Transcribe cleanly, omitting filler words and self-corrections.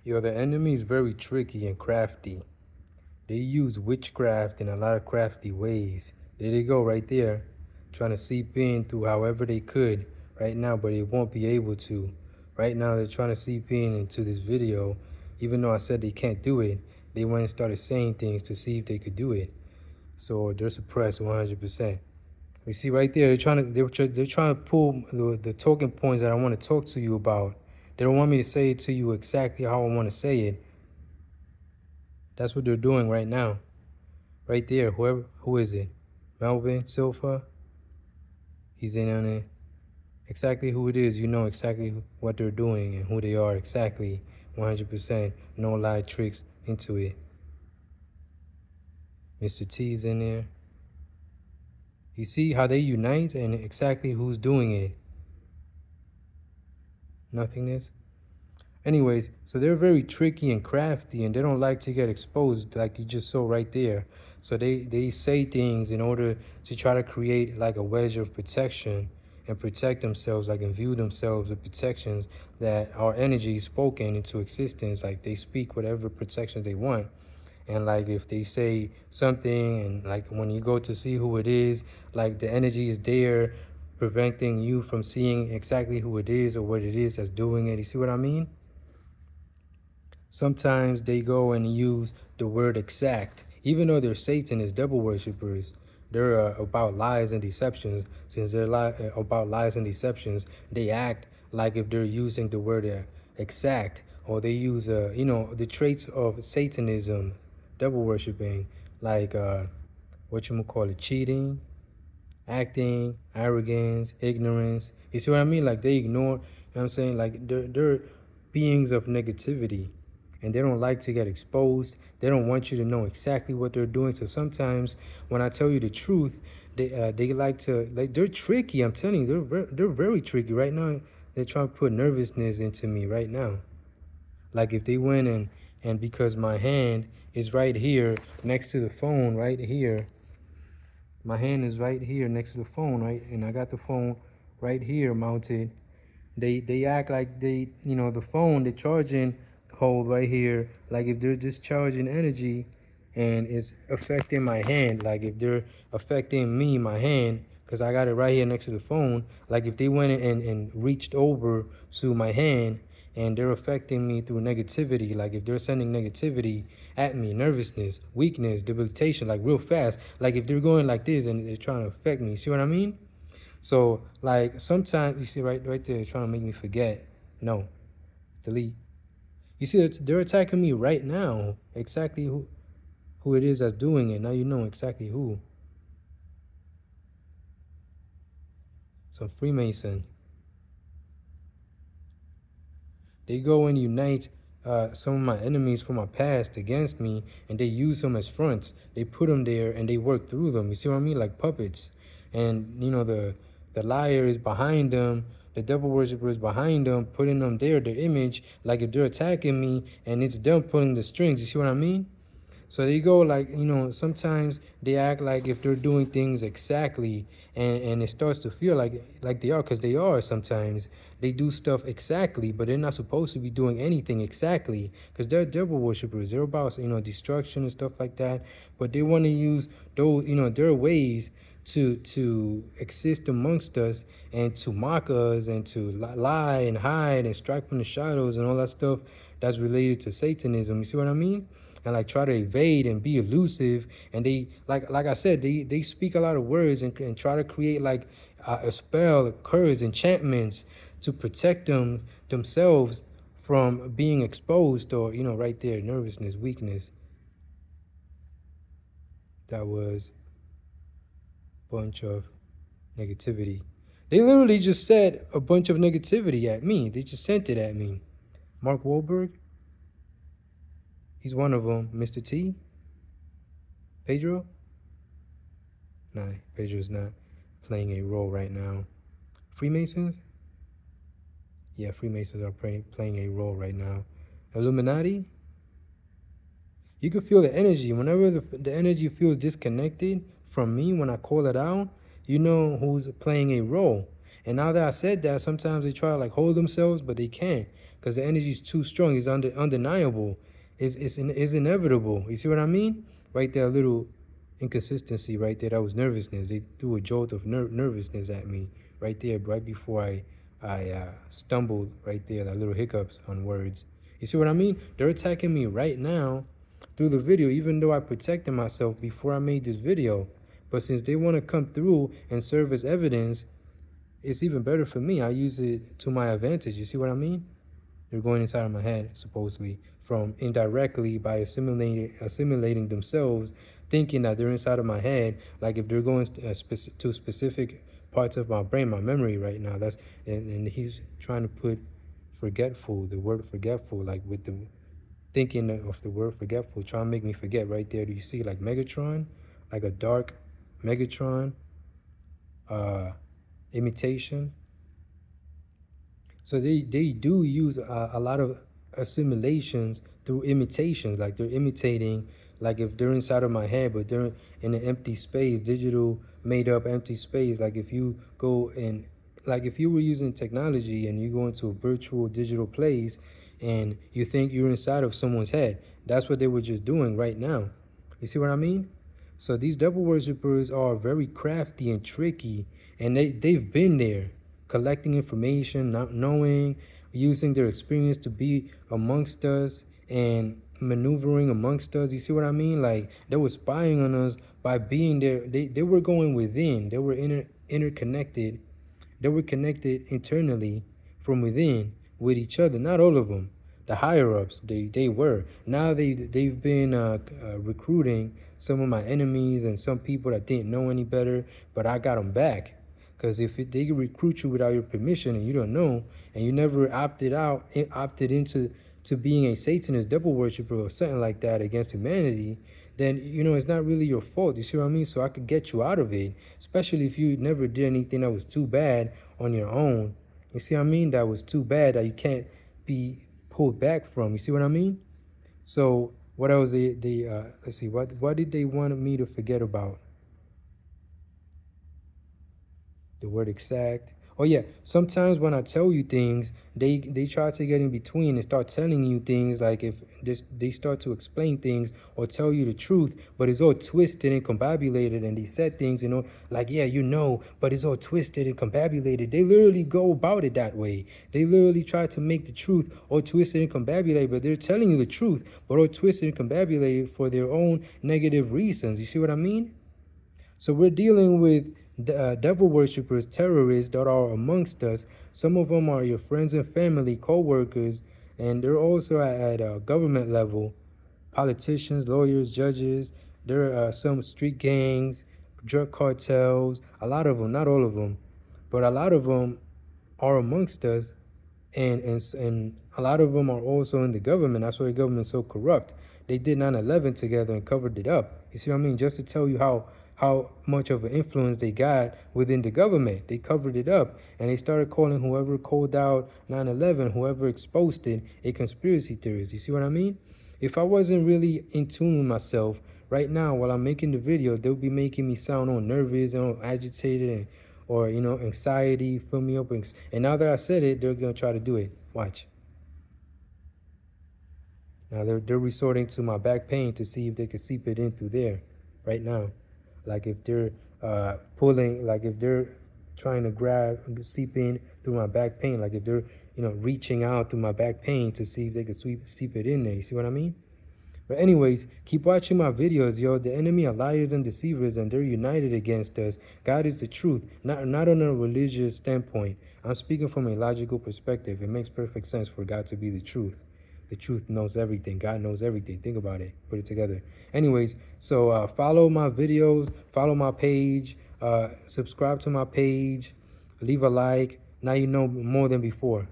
Yo, the enemy is very tricky and crafty. They use witchcraft in a lot of crafty ways. There they go, right there, trying to seep in through however they could right now, but they won't be able to. Right now, they're trying to seep in into this video, even though I said they can't do it. They went and started saying things to see if they could do it. So they're suppressed 100%. You see right there, they're trying to pull the talking points that I want to talk to you about. They don't want me to say it to you exactly how I want to say it. That's what they're doing right now. Right there, who is it? Melvin Silva? He's in on it. Exactly who it is, you know exactly what they're doing and who they are exactly 100%. No lie tricks into it. Mr. T's in there. You see how they unite and exactly who's doing it. Nothingness. Anyways, so they're very tricky and crafty and they don't like to get exposed like you just saw right there. So they say things in order to try to create like a wedge of protection and protect themselves, like imbue themselves with protections that are energy spoken into existence. Like they speak whatever protections they want. And like if they say something and like when you go to see who it is, like the energy is there preventing you from seeing exactly who it is or what it is that's doing it. You see what I mean? Sometimes they go and use the word exact, even though they're Satanist devil worshippers. They're about lies and deceptions. Since they're about lies and deceptions, they act like if they're using the word exact, or they use, the traits of Satanism, devil worshiping, like what you call it, cheating, acting, arrogance, ignorance. You see what I mean? Like they ignore. You know what I'm saying? Like they're beings of negativity and they don't like to get exposed. They don't want you to know exactly what they're doing. So sometimes when I tell you the truth, they like to they're tricky. I'm telling you, they're very tricky right now. They're trying to put nervousness into me right now. Like if they went and because my hand is right here next to the phone right here. My hand is right here next to the phone, right? And I got the phone right here mounted. They act like the phone, the charging hold right here, like if they're discharging energy and it's affecting my hand, like if they're affecting me, my hand, because I got it right here next to the phone, like if they went and reached over to my hand and they're affecting me through negativity, like if they're sending negativity at me, nervousness, weakness, debilitation, like real fast, like if they're going like this and they're trying to affect me, see what I mean? So like sometimes you see right there trying to make me forget. No, delete. You see they're attacking me right now. Exactly who it is that's doing it. Now you know exactly who. Some Freemason. They go and unite some of my enemies from my past against me, and they use them as fronts. They put them there and they work through them. You see what I mean? Like puppets. And the liar is behind them. The devil worshiper is behind them, putting them there, their image. Like if they're attacking me, and it's them pulling the strings. You see what I mean? So they go like, sometimes they act like if they're doing things exactly and it starts to feel like they are because they are sometimes. They do stuff exactly, but they're not supposed to be doing anything exactly because they're devil worshippers. They're about, destruction and stuff like that. But they want to use those, their ways to exist amongst us and to mock us and to lie and hide and strike from the shadows and all that stuff that's related to Satanism. You see what I mean? And like try to evade and be elusive, and they like I said, they speak a lot of words and try to create like a spell, a curse, enchantments to protect themselves from being exposed, or right there, nervousness, weakness. That was a bunch of negativity. They literally just said a bunch of negativity at me. They just sent it at me. Mark Wahlberg, he's one of them. Mr. T, Pedro. Nah, Pedro's not playing a role right now. Freemasons? Yeah, Freemasons are playing a role right now. Illuminati? You can feel the energy. Whenever the energy feels disconnected from me when I call it out, you know who's playing a role. And now that I said that, sometimes they try to like hold themselves, but they can't because the energy is too strong. It's undeniable. It's inevitable. You see what I mean? Right there, a little inconsistency right there. That was nervousness. They threw a jolt of nervousness at me right there, right before I stumbled right there. That little hiccups on words. You see what I mean? They're attacking me right now through the video, even though I protected myself before I made this video. But since they want to come through and serve as evidence, it's even better for me. I use it to my advantage. You see what I mean? They're going inside of my head, supposedly, from indirectly by assimilating themselves, thinking that they're inside of my head. Like if they're going to specific parts of my brain, my memory right now. And he's trying to put forgetful, the word forgetful, like with the thinking of the word forgetful, trying to make me forget right there. Do you see like Megatron, like a dark Megatron imitation? So they do use a lot of assimilations through imitations. Like they're imitating, like if they're inside of my head, but they're in an empty space, digital made up empty space. Like if you go and like if you were using technology and you go into a virtual digital place and you think you're inside of someone's head, that's what they were just doing right now. You see what I mean? So these devil worshippers are very crafty and tricky, and they've been there collecting information, not knowing, using their experience to be amongst us and maneuvering amongst us. You see what I mean? Like they were spying on us by being there. They were going within. They were interconnected. They were connected internally from within with each other. Not all of them. The higher ups, they were. Now they've been recruiting some of my enemies and some people that didn't know any better, but I got them back. Because if they recruit you without your permission and you don't know, and you never opted into being a Satanist, devil worshiper, or something like that against humanity, then it's not really your fault. You see what I mean? So I could get you out of it, especially if you never did anything that was too bad on your own. You see what I mean? That was too bad that you can't be pulled back from. You see what I mean? So what else? Let's see. What did they want me to forget about? The word exact. Oh yeah, sometimes when I tell you things, they try to get in between and start telling you things. Like if they start to explain things or tell you the truth, but it's all twisted and combobulated, and they said things, like, yeah, but it's all twisted and combobulated. They literally go about it that way. They literally try to make the truth all twisted and combobulated, but they're telling you the truth, but all twisted and combobulated for their own negative reasons. You see what I mean? So we're dealing with devil worshippers, terrorists that are amongst us. Some of them are your friends and family, co-workers, and they're also at a government level, politicians, lawyers, judges. There are some street gangs, drug cartels, a lot of them, not all of them, but a lot of them are amongst us, and a lot of them are also in the government. That's why the government's so corrupt. They did 9/11 together and covered it up. You see what I mean? Just to tell you how much of an influence they got within the government. They covered it up, and they started calling whoever called out 9/11, whoever exposed it, a conspiracy theorist. You see what I mean? If I wasn't really in tune with myself right now while I'm making the video, they'll be making me sound all nervous and all agitated or anxiety, fill me up. And now that I said it, they're going to try to do it. Watch. Now they're resorting to my back pain to see if they can seep it in through there right now. Like if they're pulling, like if they're trying to seep in through my back pain, like if they're, reaching out through my back pain to see if they can seep it in there. You see what I mean? But anyways, keep watching my videos, yo. The enemy are liars and deceivers, and they're united against us. God is the truth, not on a religious standpoint. I'm speaking from a logical perspective. It makes perfect sense for God to be the truth. The truth knows everything. God knows everything. Think about it. Put it together. Anyways, so follow my videos, follow my page, subscribe to my page, leave a like. Now you know more than before.